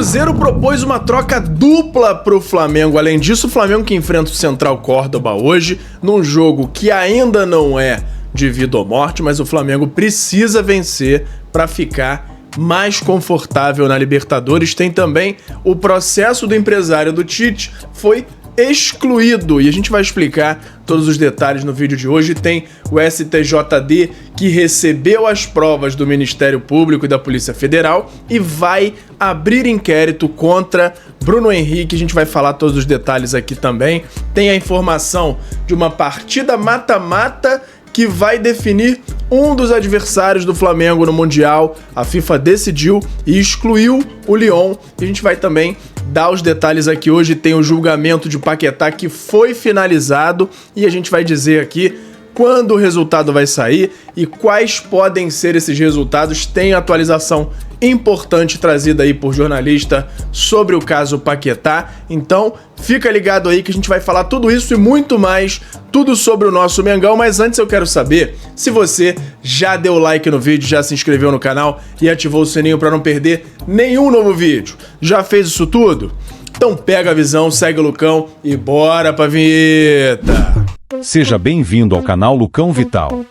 Cruzeiro propôs uma troca dupla pro Flamengo. Além disso, o Flamengo que enfrenta o Central Córdoba hoje, num jogo que ainda não é de vida ou morte, mas o Flamengo precisa vencer para ficar mais confortável na Libertadores. Tem também o processo do empresário do Tite, foi excluído, e a gente vai explicar todos os detalhes no vídeo de hoje. Tem o STJD que recebeu as provas do Ministério Público e da Polícia Federal e vai abrir inquérito contra Bruno Henrique. A gente vai falar todos os detalhes aqui também. Tem a informação de uma partida mata-mata que vai definir um dos adversários do Flamengo no Mundial. A FIFA decidiu e excluiu o Lyon. E a gente vai também dar os detalhes aqui hoje. Tem o julgamento de Paquetá que foi finalizado e a gente vai dizer aqui quando o resultado vai sair e quais podem ser esses resultados. Tem atualização importante trazida aí por jornalista sobre o caso Paquetá. Então, fica ligado aí que a gente vai falar tudo isso e muito mais, tudo sobre o nosso Mengão. Mas antes eu quero saber se você já deu like no vídeo, já se inscreveu no canal e ativou o sininho para não perder nenhum novo vídeo. Já fez isso tudo? Então pega a visão, segue o Lucão e bora pra vinheta! Seja bem-vindo ao canal Lucão Vital.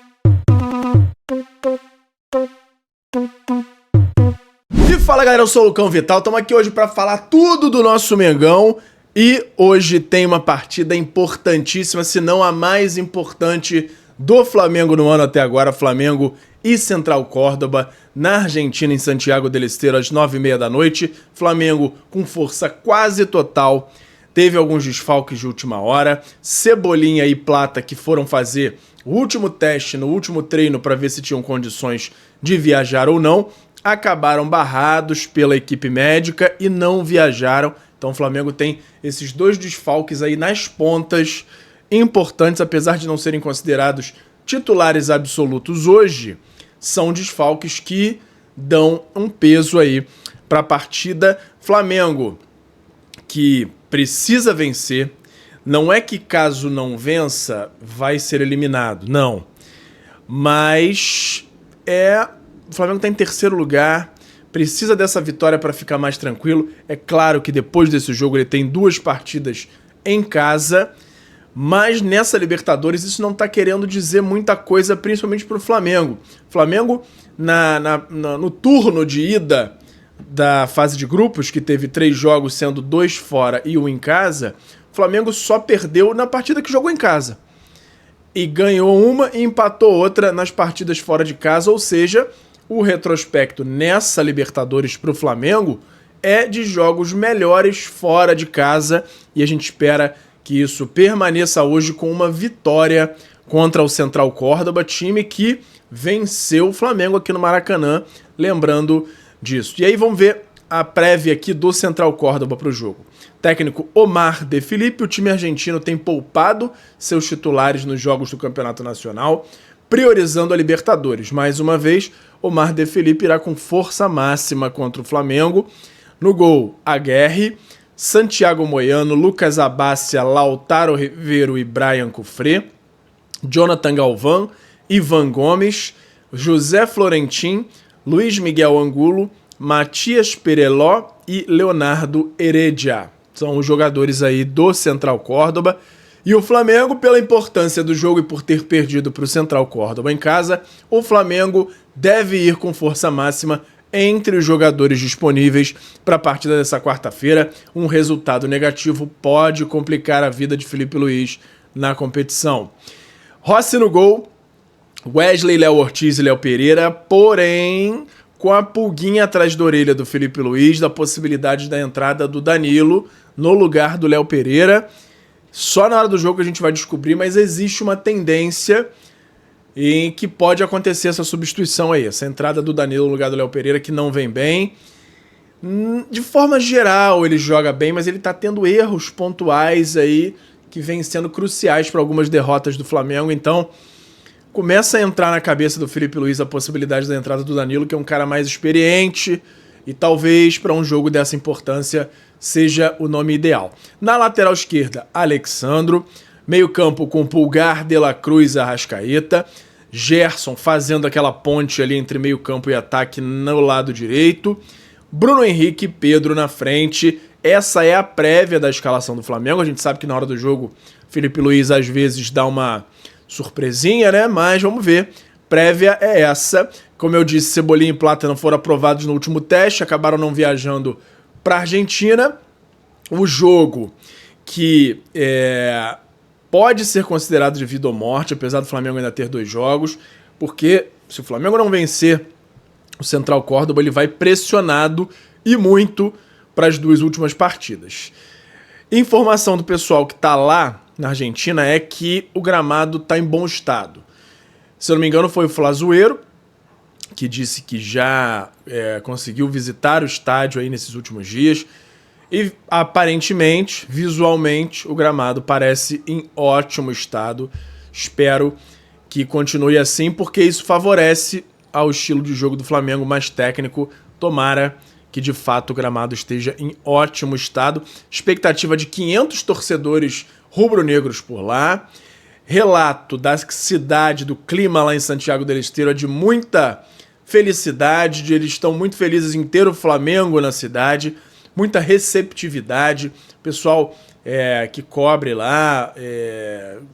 E fala galera, eu sou o Lucão Vital, estamos aqui hoje para falar tudo do nosso Mengão. E hoje tem uma partida importantíssima, se não a mais importante do Flamengo no ano até agora. Flamengo e Central Córdoba, na Argentina, em Santiago del Estero, às 9h30 da noite. Flamengo com força quase total. Teve alguns desfalques de última hora. Cebolinha e Plata que foram fazer o último teste no último treino para ver se tinham condições de viajar ou não. Acabaram barrados pela equipe médica e não viajaram. Então o Flamengo tem esses dois desfalques aí nas pontas importantes, apesar de não serem considerados titulares absolutos hoje. São desfalques que dão um peso aí para a partida. Flamengo que precisa vencer, não é que caso não vença vai ser eliminado, não. Mas o Flamengo está em terceiro lugar, precisa dessa vitória para ficar mais tranquilo. É claro que depois desse jogo ele tem 2 partidas em casa, mas nessa Libertadores isso não está querendo dizer muita coisa, principalmente para o Flamengo. Flamengo, no turno de ida da fase de grupos, que teve 3 jogos, sendo 2 fora e 1 em casa, o Flamengo só perdeu na partida que jogou em casa. E ganhou uma e empatou outra nas partidas fora de casa, ou seja, o retrospecto nessa Libertadores para o Flamengo é de jogos melhores fora de casa, e a gente espera que isso permaneça hoje com uma vitória contra o Central Córdoba, time que venceu o Flamengo aqui no Maracanã, lembrando disso. E aí vamos ver a prévia aqui do Central Córdoba para o jogo. Técnico Omar de Felipe, o time argentino tem poupado seus titulares nos jogos do Campeonato Nacional, priorizando a Libertadores. Mais uma vez, Omar de Felipe irá com força máxima contra o Flamengo. No gol, Aguerre, Santiago Moiano, Lucas Abassia, Lautaro Rivero e Brian Cufré, Jonathan Galvão, Ivan Gomes, José Florentin, Luiz Miguel Angulo, Matias Pereló e Leonardo Heredia. São os jogadores aí do Central Córdoba. E o Flamengo, pela importância do jogo e por ter perdido para o Central Córdoba em casa, o Flamengo deve ir com força máxima entre os jogadores disponíveis para a partida dessa quarta-feira. Um resultado negativo pode complicar a vida de Felipe Luiz na competição. Rossi no gol, Wesley, Léo Ortiz e Léo Pereira, porém com a pulguinha atrás da orelha do Felipe Luiz da possibilidade da entrada do Danilo no lugar do Léo Pereira. Só na hora do jogo a gente vai descobrir, mas existe uma tendência em que pode acontecer essa substituição aí, essa entrada do Danilo no lugar do Léo Pereira, que não vem bem. De forma geral ele joga bem, mas ele tá tendo erros pontuais aí que vêm sendo cruciais para algumas derrotas do Flamengo. Então começa a entrar na cabeça do Felipe Luiz a possibilidade da entrada do Danilo, que é um cara mais experiente e talvez para um jogo dessa importância seja o nome ideal. Na lateral esquerda, Alexandro, meio campo com Pulgar, De La Cruz e Arrascaeta, Gerson fazendo aquela ponte ali entre meio campo e ataque no lado direito, Bruno Henrique e Pedro na frente. Essa é a prévia da escalação do Flamengo. A gente sabe que na hora do jogo, Felipe Luiz às vezes dá uma surpresinha, né? Mas vamos ver. Prévia é essa. Como eu disse, Cebolinha e Plátano foram aprovados no último teste, acabaram não viajando para a Argentina. O jogo que pode ser considerado de vida ou morte, apesar do Flamengo ainda ter 2 jogos, porque se o Flamengo não vencer o Central Córdoba, ele vai pressionado e muito para as 2 últimas partidas. Informação do pessoal que está lá na Argentina é que o gramado está em bom estado. Se eu não me engano, foi o Flazoeiro que disse que já conseguiu visitar o estádio aí nesses últimos dias. E aparentemente, visualmente, o gramado parece em ótimo estado. Espero que continue assim, porque isso favorece ao estilo de jogo do Flamengo mais técnico. Tomara que de fato o gramado esteja em ótimo estado. Expectativa de 500 torcedores rubro-negros por lá. Relato da cidade, do clima lá em Santiago del Estero é de muita felicidade, eles estão muito felizes em ter o Flamengo na cidade, muita receptividade. O pessoal que cobre lá,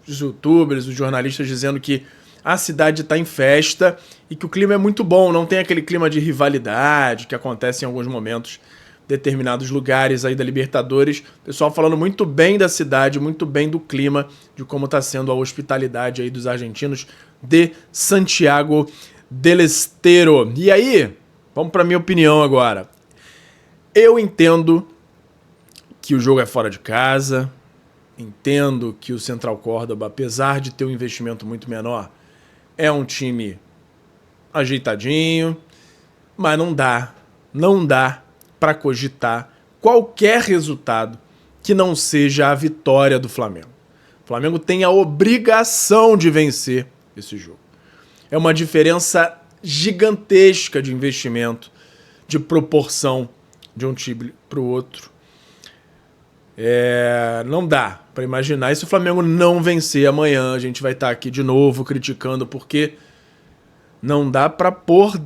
os youtubers, os jornalistas dizendo que a cidade está em festa e que o clima é muito bom, não tem aquele clima de rivalidade que acontece em alguns momentos, determinados lugares aí da Libertadores. O pessoal falando muito bem da cidade, muito bem do clima, de como está sendo a hospitalidade aí dos argentinos de Santiago del Estero. E aí, vamos para minha opinião agora. Eu entendo que o jogo é fora de casa, entendo que o Central Córdoba, apesar de ter um investimento muito menor, é um time ajeitadinho, mas não dá para cogitar qualquer resultado que não seja a vitória do Flamengo. O Flamengo tem a obrigação de vencer esse jogo. É uma diferença gigantesca de investimento, de proporção de um time para o outro. Não dá para imaginar. E se o Flamengo não vencer amanhã, a gente vai estar aqui de novo criticando, porque não dá para pôr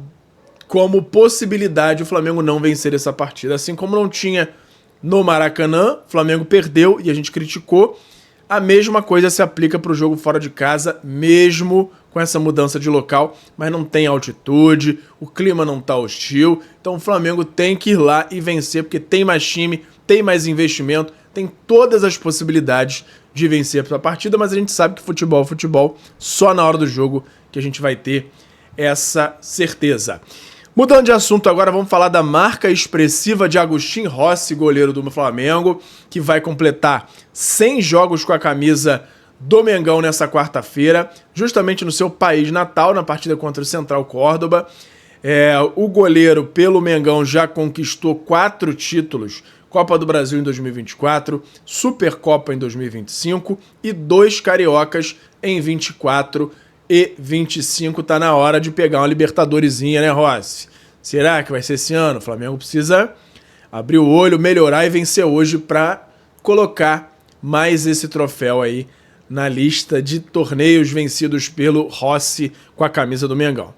como possibilidade o Flamengo não vencer essa partida. Assim como não tinha no Maracanã, o Flamengo perdeu e a gente criticou. A mesma coisa se aplica para o jogo fora de casa, mesmo com essa mudança de local, mas não tem altitude, o clima não está hostil, então o Flamengo tem que ir lá e vencer, porque tem mais time, tem mais investimento, tem todas as possibilidades de vencer essa partida, mas a gente sabe que futebol é futebol, só na hora do jogo que a gente vai ter essa certeza. Mudando de assunto agora, vamos falar da marca expressiva de Agustín Rossi, goleiro do Flamengo, que vai completar 100 jogos com a camisa do Mengão nessa quarta-feira, justamente no seu país natal, na partida contra o Central Córdoba. O goleiro, pelo Mengão, já conquistou 4 títulos, Copa do Brasil em 2024, Supercopa em 2025 e 2 cariocas em 24 e 25. Tá na hora de pegar uma Libertadoresinha, né, Rossi? Será que vai ser esse ano? O Flamengo precisa abrir o olho, melhorar e vencer hoje para colocar mais esse troféu aí na lista de torneios vencidos pelo Rossi com a camisa do Mengão.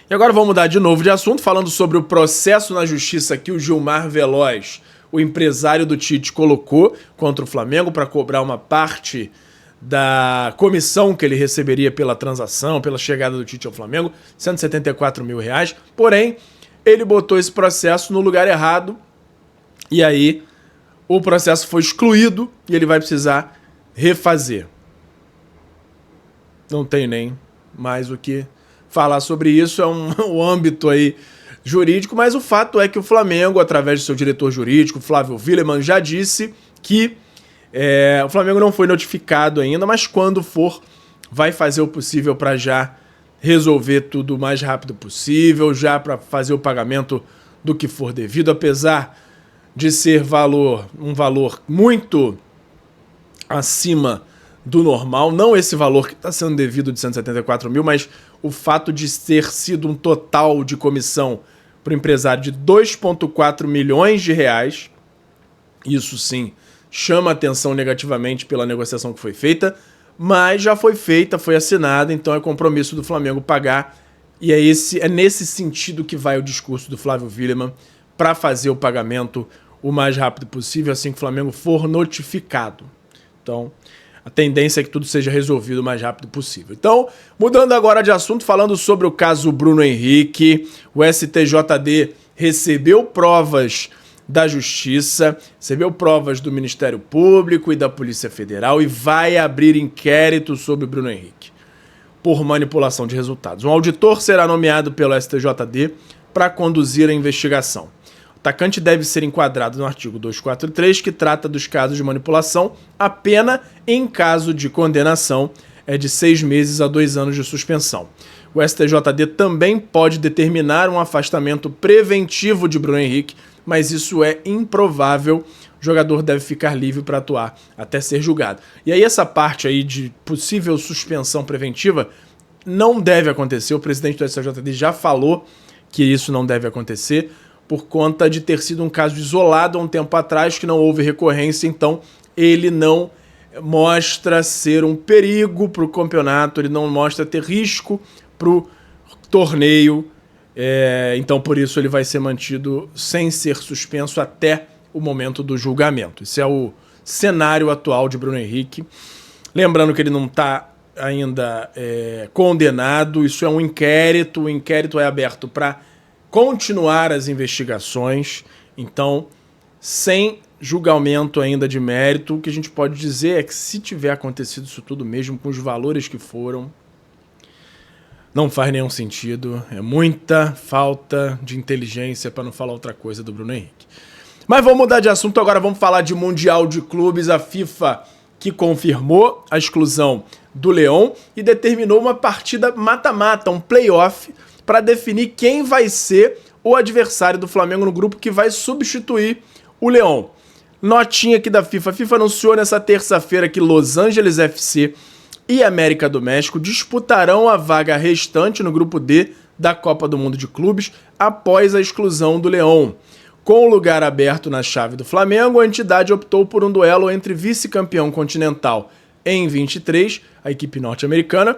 E agora vamos mudar de novo de assunto, falando sobre o processo na justiça que o Gilmar Veloz, o empresário do Tite, colocou contra o Flamengo para cobrar uma parte da comissão que ele receberia pela transação, pela chegada do Tite ao Flamengo, R$174 mil. Porém, ele botou esse processo no lugar errado e aí o processo foi excluído e ele vai precisar refazer. Não tem nem mais o que falar sobre isso, é um âmbito aí jurídico, mas o fato é que o Flamengo, através do seu diretor jurídico, Flávio Willemann, já disse que o Flamengo não foi notificado ainda, mas quando for, vai fazer o possível para já resolver tudo o mais rápido possível, já para fazer o pagamento do que for devido, apesar de ser um valor muito acima do normal, não esse valor que está sendo devido de 174 mil, mas o fato de ter sido um total de comissão para o empresário de 2,4 milhões de reais, isso sim chama atenção negativamente pela negociação que foi feita, mas já foi feita, foi assinada, então é compromisso do Flamengo pagar, e é nesse sentido que vai o discurso do Flávio Willemann, para fazer o pagamento o mais rápido possível, assim que o Flamengo for notificado. Então, a tendência é que tudo seja resolvido o mais rápido possível. Então, mudando agora de assunto, falando sobre o caso Bruno Henrique, o STJD recebeu provas da Justiça, recebeu provas do Ministério Público e da Polícia Federal e vai abrir inquérito sobre Bruno Henrique por manipulação de resultados. Um auditor será nomeado pelo STJD para conduzir a investigação. O atacante deve ser enquadrado no artigo 243, que trata dos casos de manipulação. A pena, em caso de condenação, é de 6 meses a 2 anos de suspensão. O STJD também pode determinar um afastamento preventivo de Bruno Henrique, mas isso é improvável. O jogador deve ficar livre para atuar até ser julgado. E aí essa parte aí de possível suspensão preventiva não deve acontecer. O presidente do STJD já falou que isso não deve acontecer, por conta de ter sido um caso isolado há um tempo atrás, que não houve recorrência, então ele não mostra ser um perigo para o campeonato, ele não mostra ter risco para o torneio, então por isso ele vai ser mantido sem ser suspenso até o momento do julgamento. Esse é o cenário atual de Bruno Henrique. Lembrando que ele não está ainda condenado, isso é um inquérito, o inquérito é aberto para continuar as investigações, então, sem julgamento ainda de mérito, o que a gente pode dizer é que se tiver acontecido isso tudo mesmo, com os valores que foram, não faz nenhum sentido, é muita falta de inteligência, para não falar outra coisa, do Bruno Henrique. Mas vamos mudar de assunto agora, vamos falar de Mundial de Clubes, a FIFA que confirmou a exclusão do Leão e determinou uma partida mata-mata, um playoff, para definir quem vai ser o adversário do Flamengo no grupo que vai substituir o Leão. Notinha aqui da FIFA. A FIFA anunciou nessa terça-feira que Los Angeles FC e América do México disputarão a vaga restante no grupo D da Copa do Mundo de Clubes após a exclusão do Leão. Com o lugar aberto na chave do Flamengo, a entidade optou por um duelo entre vice-campeão continental em 23, a equipe norte-americana,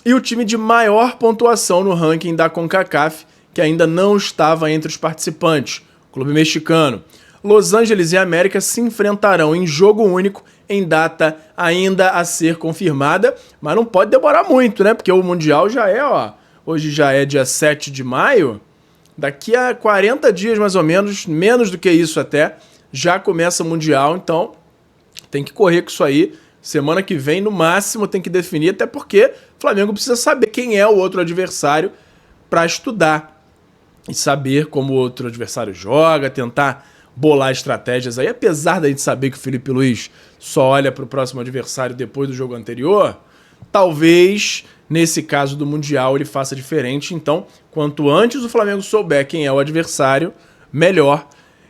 e o time de maior pontuação no ranking da CONCACAF, que ainda não estava entre os participantes, o clube mexicano. Los Angeles e América se enfrentarão em jogo único, em data ainda a ser confirmada, mas não pode demorar muito, né? Porque o Mundial já hoje já é dia 7 de maio, daqui a 40 dias mais ou menos, menos do que isso até, já começa o Mundial, então tem que correr com isso aí. Semana que vem, no máximo, tem que definir, até porque o Flamengo precisa saber quem é o outro adversário para estudar e saber como o outro adversário joga, tentar bolar estratégias aí. Apesar da gente saber que o Felipe Luiz só olha para o próximo adversário depois do jogo anterior, talvez, nesse caso do Mundial, ele faça diferente. Então, quanto antes o Flamengo souber quem é o adversário, melhor.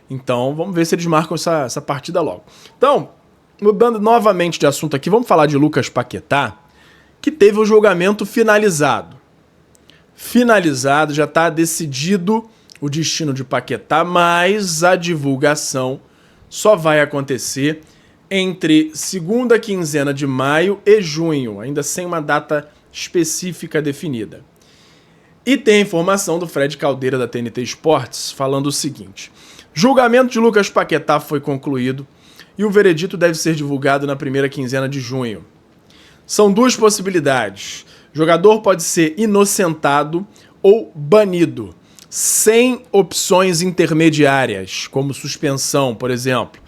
Então, vamos ver se eles marcam essa partida logo. Então, mudando novamente de assunto aqui, vamos falar de Lucas Paquetá, que teve o julgamento finalizado. Finalizado, já está decidido o destino de Paquetá, mas a divulgação só vai acontecer entre segunda quinzena de maio e junho, ainda sem uma data específica definida. E tem a informação do Fred Caldeira, da TNT Esportes, falando o seguinte: julgamento de Lucas Paquetá foi concluído e o veredito deve ser divulgado na primeira quinzena de junho. São duas possibilidades. O jogador pode ser inocentado ou banido, sem opções intermediárias, como suspensão, por exemplo.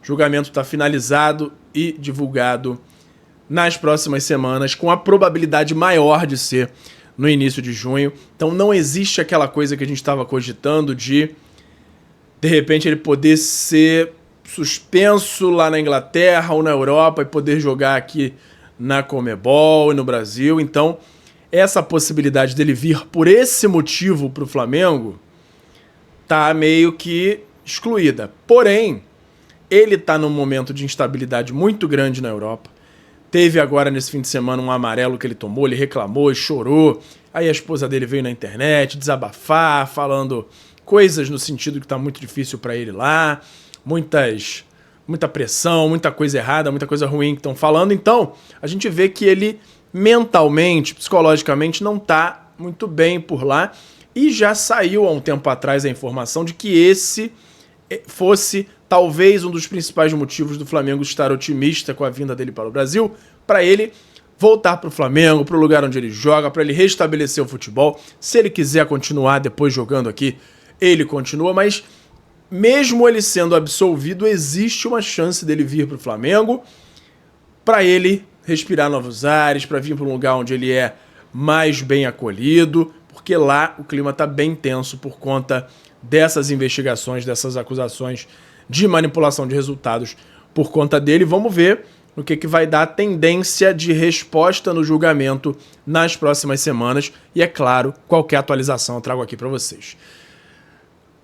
O julgamento está finalizado e divulgado nas próximas semanas, com a probabilidade maior de ser no início de junho. Então não existe aquela coisa que a gente estava cogitando de repente, ele poder ser suspenso lá na Inglaterra ou na Europa e poder jogar aqui na Conmebol e no Brasil. Então, essa possibilidade dele vir por esse motivo para o Flamengo tá meio que excluída. Porém, ele tá num momento de instabilidade muito grande na Europa. Teve agora, nesse fim de semana, um amarelo que ele tomou, ele reclamou e chorou. Aí a esposa dele veio na internet desabafar, falando coisas no sentido que tá muito difícil para ele lá. Muita pressão, muita coisa errada, muita coisa ruim que estão falando. Então, a gente vê que ele mentalmente, psicologicamente, não tá muito bem por lá. E já saiu há um tempo atrás a informação de que esse fosse talvez um dos principais motivos do Flamengo estar otimista com a vinda dele para o Brasil, para ele voltar para o Flamengo, para o lugar onde ele joga, para ele restabelecer o futebol. Se ele quiser continuar depois jogando aqui, ele continua, mas mesmo ele sendo absolvido, existe uma chance dele vir para o Flamengo, para ele respirar novos ares, para vir para um lugar onde ele é mais bem acolhido, porque lá o clima está bem tenso por conta dessas investigações, dessas acusações de manipulação de resultados por conta dele. Vamos ver no que vai dar a tendência de resposta no julgamento nas próximas semanas. E, é claro, qualquer atualização eu trago aqui para vocês.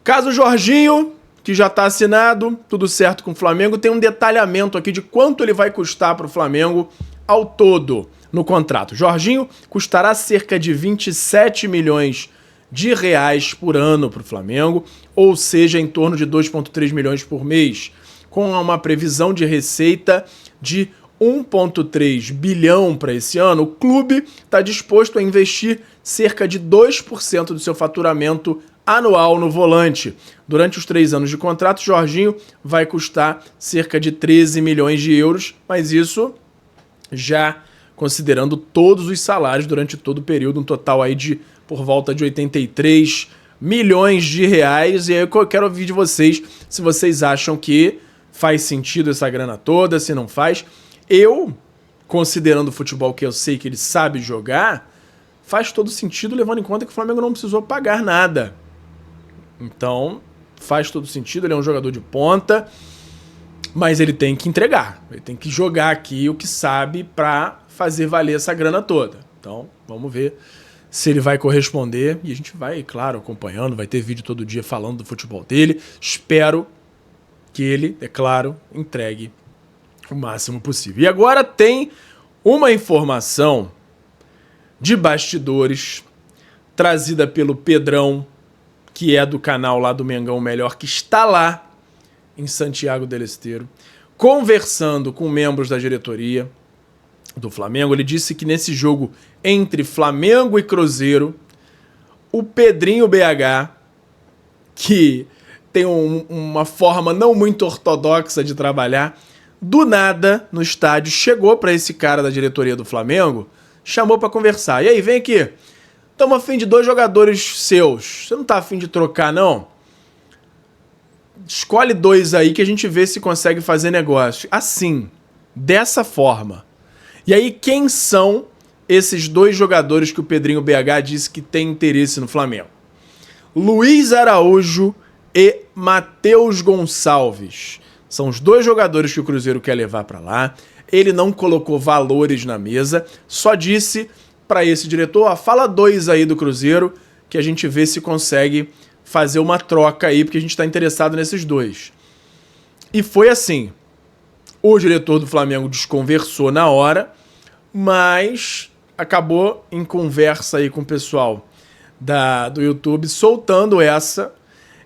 Caso Jorginho, que já está assinado, tudo certo com o Flamengo, tem um detalhamento aqui de quanto ele vai custar para o Flamengo ao todo no contrato. Jorginho custará cerca de 27 milhões de reais por ano para o Flamengo, ou seja, em torno de 2,3 milhões por mês, com uma previsão de receita de 1,3 bilhão para esse ano. O clube está disposto a investir cerca de 2% do seu faturamento anual no volante. Durante os 3 anos de contrato, Jorginho vai custar cerca de 13 milhões de euros, mas isso já considerando todos os salários durante todo o período, um total aí de por volta de 83 milhões de reais. E aí eu quero ouvir de vocês se vocês acham que faz sentido essa grana toda, se não faz. Eu, considerando o futebol que eu sei que ele sabe jogar, faz todo sentido, levando em conta que o Flamengo não precisou pagar nada. Então, faz todo sentido, ele é um jogador de ponta, mas ele tem que entregar, ele tem que jogar aqui o que sabe para fazer valer essa grana toda. Então, vamos ver se ele vai corresponder, e a gente vai, claro, acompanhando, vai ter vídeo todo dia falando do futebol dele. Espero que ele, é claro, entregue o máximo possível. E agora tem uma informação de bastidores trazida pelo Pedrão, que é do canal lá do Mengão Melhor, que está lá em Santiago del Esteiro, conversando com membros da diretoria do Flamengo. Ele disse que nesse jogo entre Flamengo e Cruzeiro, o Pedrinho BH, que tem uma forma não muito ortodoxa de trabalhar, do nada no estádio chegou para esse cara da diretoria do Flamengo, chamou para conversar. E aí, vem aqui, estamos a fim de 2 jogadores seus, você não tá a fim de trocar não? Escolhe 2 aí que a gente vê se consegue fazer negócio. Assim, dessa forma. E aí, quem são esses 2 jogadores que o Pedrinho BH disse que tem interesse no Flamengo? Luiz Araújo e Matheus Gonçalves. São os 2 jogadores que o Cruzeiro quer levar para lá. Ele não colocou valores na mesa, só disse para esse diretor, fala 2 aí do Cruzeiro, que a gente vê se consegue fazer uma troca aí, porque a gente está interessado nesses 2. E foi assim. O diretor do Flamengo desconversou na hora, mas acabou em conversa aí com o pessoal do YouTube, soltando essa.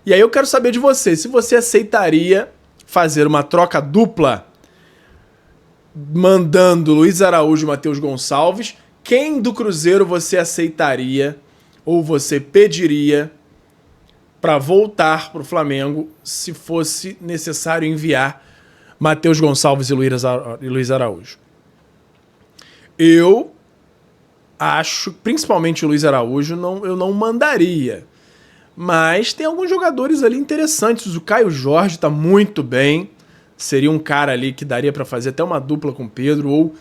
E aí eu quero saber de você, se você aceitaria fazer uma troca dupla, mandando Luiz Araújo e Matheus Gonçalves, quem do Cruzeiro você aceitaria ou você pediria para voltar para o Flamengo se fosse necessário enviar Matheus Gonçalves e Luiz Araújo? Eu acho, principalmente o Luiz Araújo, eu não mandaria. Mas tem alguns jogadores ali interessantes. O Caio Jorge está muito bem. Seria um cara ali que daria para fazer até uma dupla com o Pedro, ou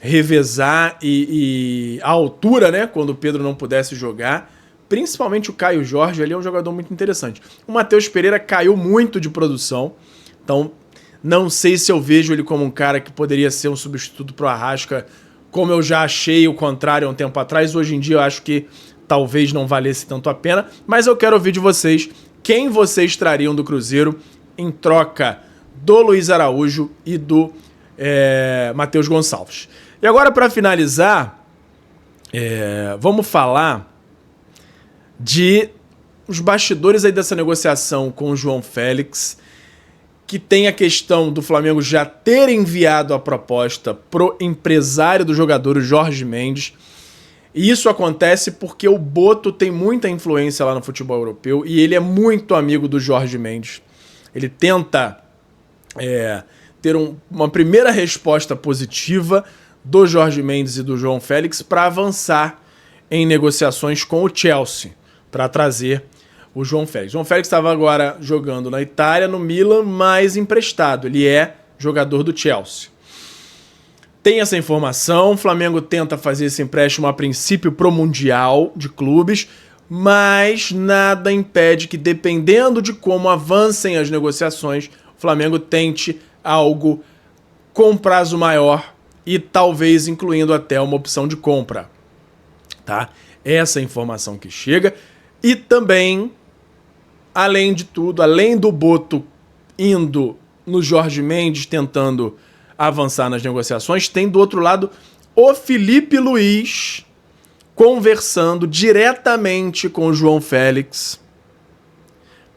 revezar e a altura, né? Quando o Pedro não pudesse jogar. Principalmente o Caio Jorge ali é um jogador muito interessante. O Matheus Pereira caiu muito de produção. Então, não sei se eu vejo ele como um cara que poderia ser um substituto pro Arrasca, como eu já achei o contrário há um tempo atrás. Hoje em dia eu acho que talvez não valesse tanto a pena, mas eu quero ouvir de vocês quem vocês trariam do Cruzeiro em troca do Luiz Araújo e do Matheus Gonçalves. E agora, para finalizar, vamos falar de os bastidores aí dessa negociação com o João Félix, que tem a questão do Flamengo já ter enviado a proposta pro empresário do jogador, o Jorge Mendes. E isso acontece porque o Boto tem muita influência lá no futebol europeu e ele é muito amigo do Jorge Mendes. Ele tenta ter uma primeira resposta positiva do Jorge Mendes e do João Félix para avançar em negociações com o Chelsea, para trazer o João Félix. O João Félix estava agora jogando na Itália, no Milan, mas emprestado. Ele é jogador do Chelsea. Tem essa informação, o Flamengo tenta fazer esse empréstimo a princípio pro Mundial de Clubes, mas nada impede que, dependendo de como avancem as negociações, o Flamengo tente algo com prazo maior e talvez incluindo até uma opção de compra. Tá? Essa é a informação que chega. E também, além de tudo, além do Boto indo no Jorge Mendes tentando avançar nas negociações, tem do outro lado o Felipe Luiz conversando diretamente com o João Félix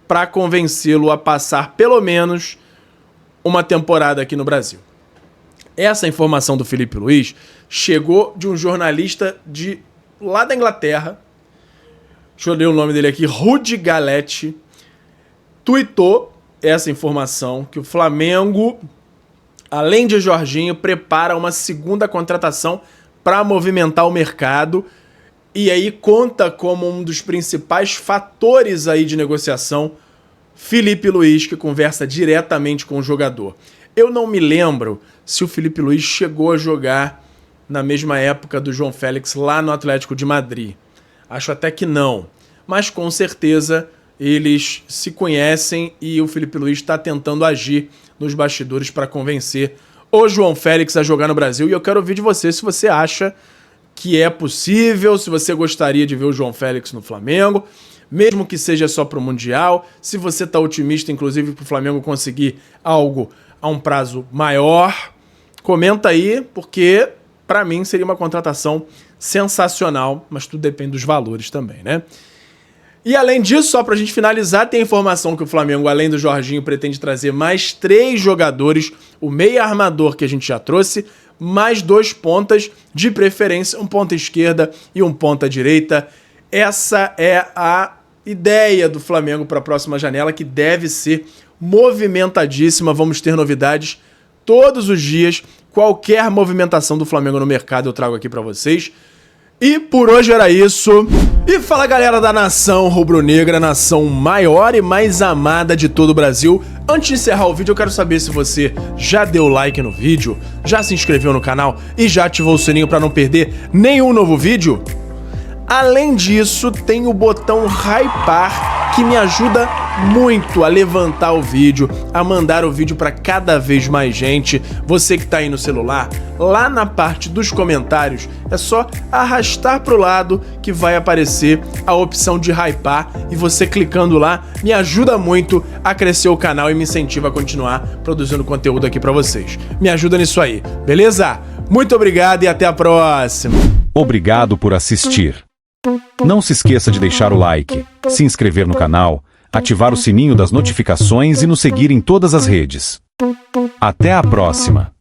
para convencê-lo a passar pelo menos uma temporada aqui no Brasil. Essa informação do Felipe Luiz chegou de um jornalista de lá da Inglaterra. Deixa eu ler o nome dele aqui. Rudy Galetti tweetou essa informação que o Flamengo, além de Jorginho, prepara uma segunda contratação para movimentar o mercado e aí conta como um dos principais fatores aí de negociação Felipe Luiz, que conversa diretamente com o jogador. Eu não me lembro se o Felipe Luiz chegou a jogar na mesma época do João Félix lá no Atlético de Madrid. Acho até que não, mas com certeza eles se conhecem e o Felipe Luiz está tentando agir nos bastidores para convencer o João Félix a jogar no Brasil. E eu quero ouvir de você se você acha que é possível, se você gostaria de ver o João Félix no Flamengo, mesmo que seja só para o Mundial, se você está otimista, inclusive, para o Flamengo conseguir algo a um prazo maior. Comenta aí, porque para mim seria uma contratação sensacional, mas tudo depende dos valores também, né? E além disso, só pra gente finalizar, tem a informação que o Flamengo, além do Jorginho, pretende trazer mais 3 jogadores, o meia armador que a gente já trouxe, mais 2 pontas, de preferência um ponta esquerda e um ponta direita. Essa é a ideia do Flamengo para a próxima janela, que deve ser movimentadíssima. Vamos ter novidades todos os dias. Qualquer movimentação do Flamengo no mercado eu trago aqui para vocês. E por hoje era isso. E fala, galera da nação rubro-negra, nação maior e mais amada de todo o Brasil. Antes de encerrar o vídeo, eu quero saber se você já deu like no vídeo, já se inscreveu no canal e já ativou o sininho para não perder nenhum novo vídeo. Além disso, tem o botão hypar, que me ajuda muito a levantar o vídeo, a mandar o vídeo para cada vez mais gente. Você que está aí no celular, lá na parte dos comentários, é só arrastar para o lado que vai aparecer a opção de hypar, e você clicando lá me ajuda muito a crescer o canal e me incentiva a continuar produzindo conteúdo aqui para vocês. Me ajuda nisso aí, beleza? Muito obrigado e até a próxima. Obrigado por assistir. Não se esqueça de deixar o like, se inscrever no canal, ativar o sininho das notificações e nos seguir em todas as redes. Até a próxima!